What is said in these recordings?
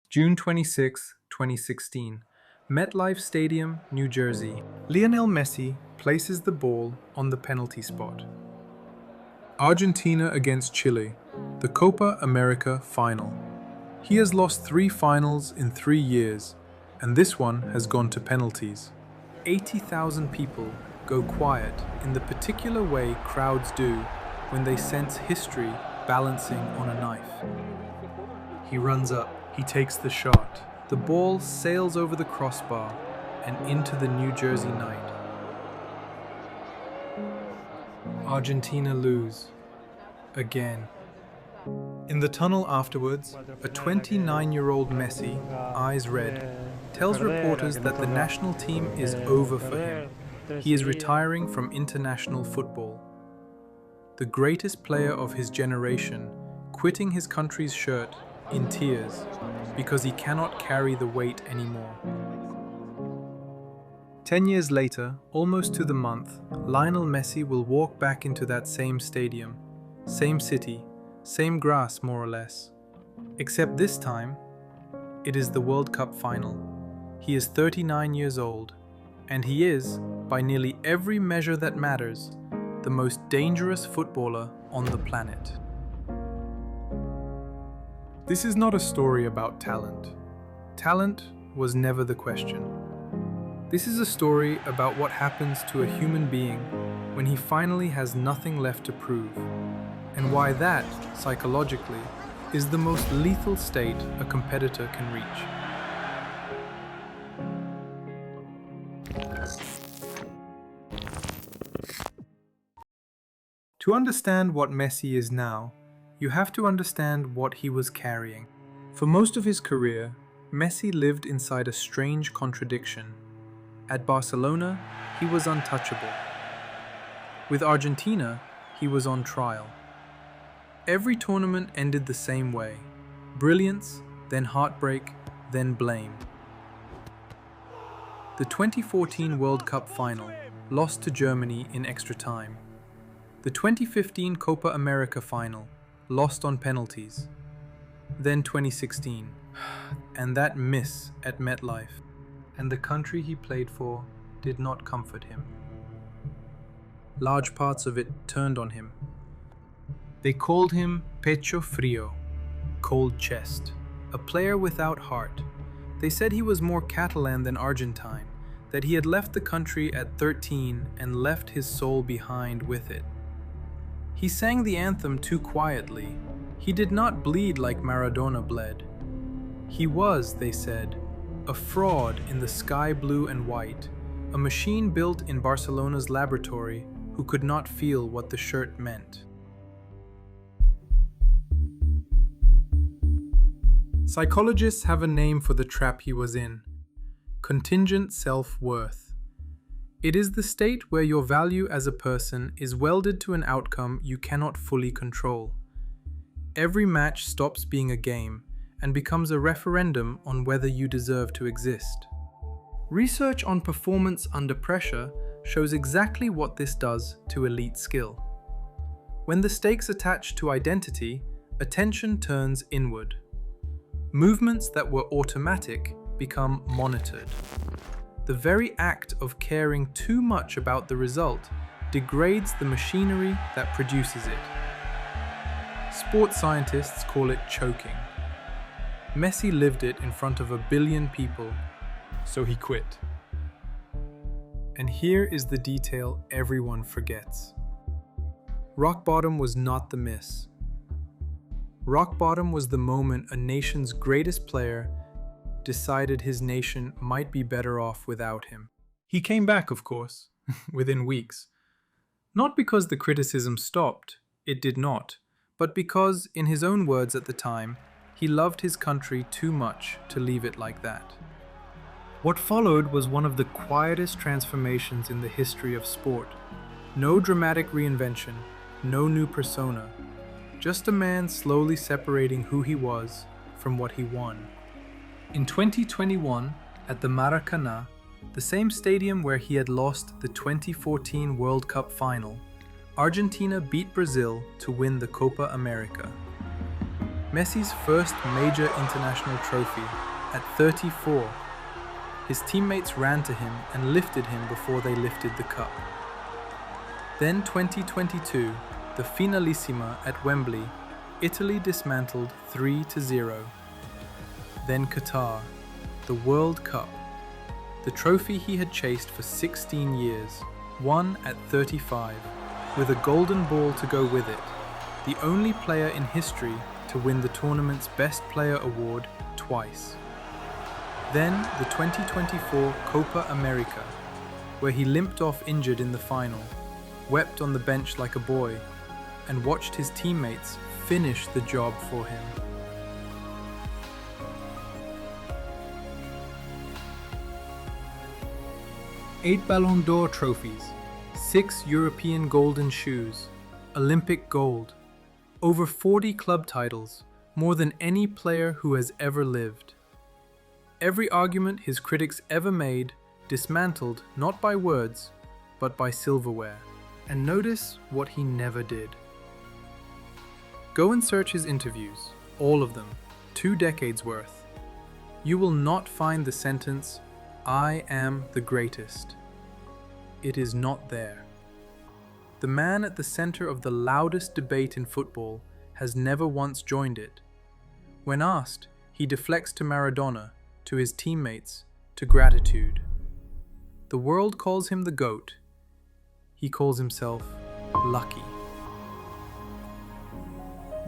June 26, 2016. MetLife Stadium, New Jersey. Lionel Messi places the ball on the penalty spot. Argentina against Chile, the Copa America final. He has lost 3 finals in 3 years, and this one has gone to penalties. 80,000 people go quiet in the particular way crowds do when they sense history balancing on a knife. He runs up. He takes the shot. The ball sails over the crossbar and into the New Jersey night. Argentina lose. Again. In the tunnel afterwards, a 29-year-old Messi, eyes red, tells reporters that the national team is over for him. He is retiring from international football. The greatest player of his generation, quitting his country's shirt in tears because he cannot carry the weight anymore. 10 years later, almost to the month, Lionel Messi will walk back into that same stadium, same city, same grass more or less. Except this time, it is the World Cup final. He is 39 years old, and he is, by nearly every measure that matters, the most dangerous footballer on the planet. This is not a story about talent. Talent was never the question. This is a story about what happens to a human being when he finally has nothing left to prove, and why that, psychologically, is the most lethal state a competitor can reach. To understand what Messi is now, you have to understand what he was carrying. For most of his career, Messi lived inside a strange contradiction. At Barcelona, he was untouchable. With Argentina, he was on trial. Every tournament ended the same way: brilliance, then heartbreak, then blame. The 2014 World Cup final, lost to Germany in extra time. The 2015 Copa America final, lost on penalties. Then 2016, and that miss at MetLife, and the country he played for did not comfort him. Large parts of it turned on him. They called him pecho frío, cold chest, a player without heart. They said he was more Catalan than Argentine, that he had left the country at 13 and left his soul behind with it. He sang the anthem too quietly. He did not bleed like Maradona bled. He was, they said, a fraud in the sky blue and white, a machine built in Barcelona's laboratory who could not feel what the shirt meant. Psychologists have a name for the trap he was in: contingent self-worth. It is the state where your value as a person is welded to an outcome you cannot fully control. Every match stops being a game and becomes a referendum on whether you deserve to exist. Research on performance under pressure shows exactly what this does to elite skill. When the stakes attach to identity, attention turns inward. Movements that were automatic become monitored. The very act of caring too much about the result degrades the machinery that produces it. Sports scientists call it choking. Messi lived it in front of 1 billion people, so he quit. And here is the detail everyone forgets. Rock bottom was not the miss. Rock bottom was the moment a nation's greatest player decided his nation might be better off without him. He came back, of course, within weeks. Not because the criticism stopped, it did not, but because, in his own words at the time, he loved his country too much to leave it like that. What followed was one of the quietest transformations in the history of sport. No dramatic reinvention, no new persona, just a man slowly separating who he was from what he won. In 2021, at the Maracanã, the same stadium where he had lost the 2014 World Cup final, Argentina beat Brazil to win the Copa America. Messi's first major international trophy at 34. His teammates ran to him and lifted him before they lifted the cup. Then 2022, the Finalissima at Wembley, Italy dismantled 3-0. Then Qatar, the World Cup, the trophy he had chased for 16 years, won at 35, with a golden ball to go with it, the only player in history to win the tournament's Best Player award twice. Then the 2024 Copa America, where he limped off injured in the final, wept on the bench like a boy, and watched his teammates finish the job for him. 8 Ballon d'Or trophies, 6 European Golden Shoes, Olympic gold, over 40 club titles, more than any player who has ever lived. Every argument his critics ever made, dismantled not by words, but by silverware. And notice what he never did. Go and search his interviews, all of them, 2 decades worth. You will not find the sentence, "I am the greatest." It is not there. The man at the center of the loudest debate in football has never once joined it. When asked, he deflects to Maradona, to his teammates, to gratitude. The world calls him the GOAT. He calls himself lucky.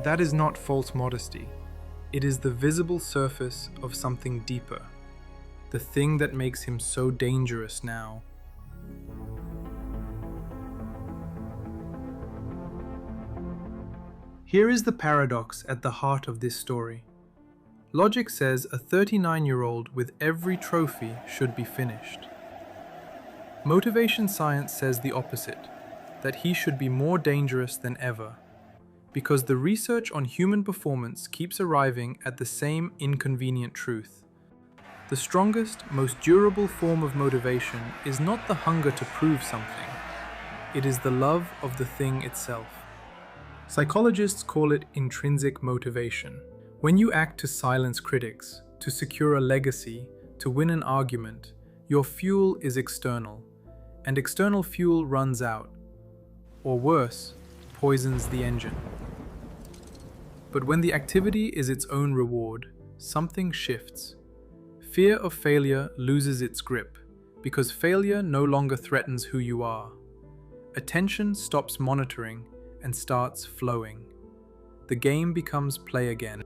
That is not false modesty. It is the visible surface of something deeper, the thing that makes him so dangerous now. Here is the paradox at the heart of this story. Logic says a 39-year-old with every trophy should be finished. Motivation science says the opposite, that he should be more dangerous than ever, because the research on human performance keeps arriving at the same inconvenient truth. The strongest, most durable form of motivation is not the hunger to prove something. It is the love of the thing itself. Psychologists call it intrinsic motivation. When you act to silence critics, to secure a legacy, to win an argument, your fuel is external, and external fuel runs out, or worse, poisons the engine. But when the activity is its own reward, something shifts. Fear of failure loses its grip, because failure no longer threatens who you are. Attention stops monitoring and starts flowing. The game becomes play again.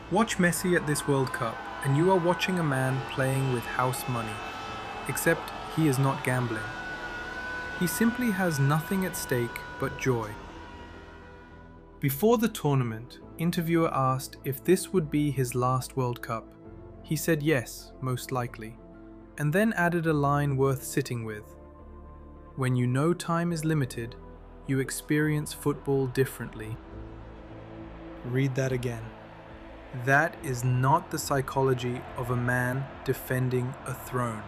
Watch Messi at this World Cup, and you are watching a man playing with house money, except he is not gambling. He simply has nothing at stake but joy. Before the tournament, interviewer asked if this would be his last World Cup. He said yes, most likely, and then added a line worth sitting with. When you know time is limited, you experience football differently. Read that again. That is not the psychology of a man defending a throne.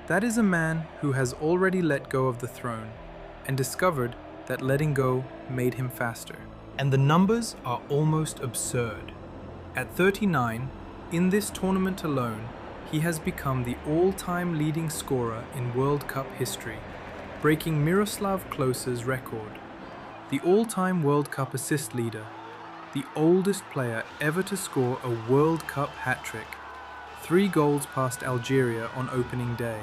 That is a man who has already let go of the throne and discovered that letting go made him faster. And the numbers are almost absurd. At 39, in this tournament alone, he has become the all-time leading scorer in World Cup history, breaking Miroslav Klose's record, the all-time World Cup assist leader, the oldest player ever to score a World Cup hat-trick, 3 goals past Algeria on opening day.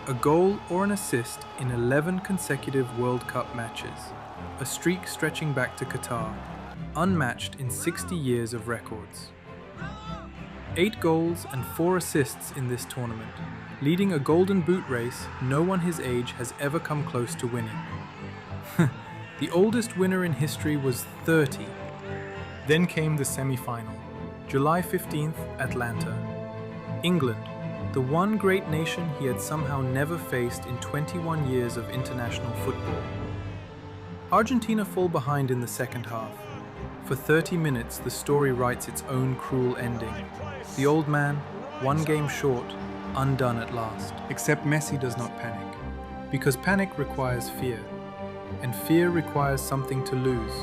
A goal or an assist in 11 consecutive World Cup matches, a streak stretching back to Qatar, unmatched in 60 years of records. 8 goals and 4 assists in this tournament, leading a Golden Boot race no one his age has ever come close to winning. The oldest winner in history was 30. Then came the semi-final, July 15th, Atlanta. England, the one great nation he had somehow never faced in 21 years of international football. Argentina fall behind in the second half. For 30 minutes, the story writes its own cruel ending. The old man, 1 game short, undone at last. Except Messi does not panic, because panic requires fear, and fear requires something to lose.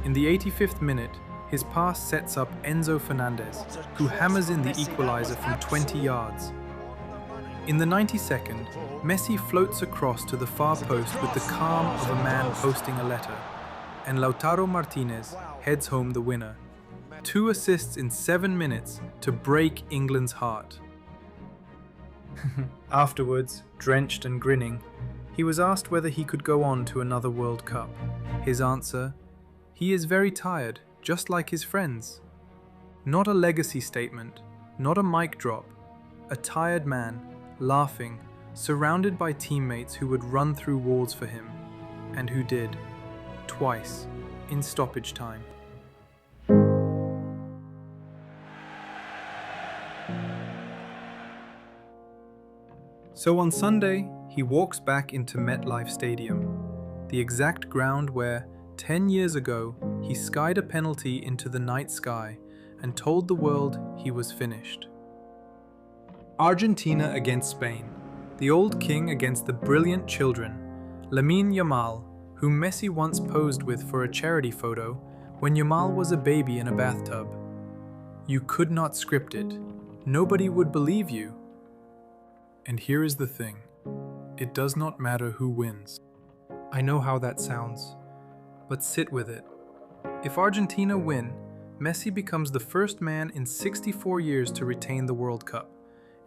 In the 85th minute, his pass sets up Enzo Fernandez, who hammers in the equalizer from 20 yards. In the 92nd, Messi floats across to the far post with the calm of a man posting a letter, and Lautaro Martinez heads home the winner. 2 assists in 7 minutes to break England's heart. Afterwards, drenched and grinning, he was asked whether he could go on to another World Cup. His answer: he is very tired, just like his friends. Not a legacy statement, not a mic drop. A tired man, laughing, surrounded by teammates who would run through walls for him, and who did, twice, in stoppage time. So on Sunday, he walks back into MetLife Stadium, the exact ground where, 10 years ago, he skied a penalty into the night sky and told the world he was finished. Argentina against Spain, the old king against the brilliant children, Lamine Yamal, whom Messi once posed with for a charity photo when Yamal was a baby in a bathtub. You could not script it. Nobody would believe you. And here is the thing. It does not matter who wins. I know how that sounds, but sit with it. If Argentina win, Messi becomes the first man in 64 years to retain the World Cup,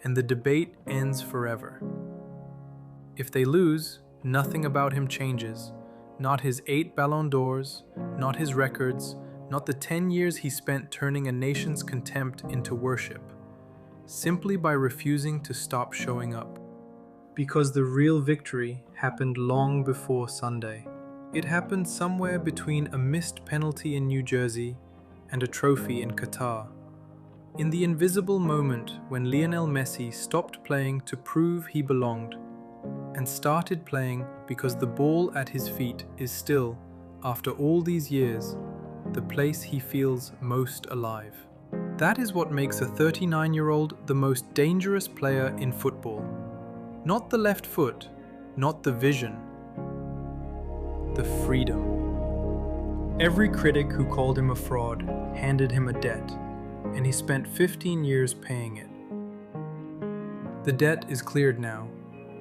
and the debate ends forever. If they lose, nothing about him changes. Not his 8 Ballon d'Ors, not his records, not the 10 years he spent turning a nation's contempt into worship, simply by refusing to stop showing up. Because the real victory happened long before Sunday. It happened somewhere between a missed penalty in New Jersey and a trophy in Qatar. In the invisible moment when Lionel Messi stopped playing to prove he belonged and started playing because the ball at his feet is still, after all these years, the place he feels most alive. That is what makes a 39-year-old the most dangerous player in football. Not the left foot, not the vision, the freedom. Every critic who called him a fraud handed him a debt, and he spent 15 years paying it. The debt is cleared now.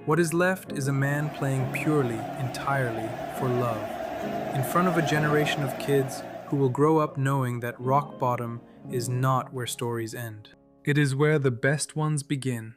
What is left is a man playing purely, entirely, for love, in front of a generation of kids who will grow up knowing that rock bottom is not where stories end. It is where the best ones begin.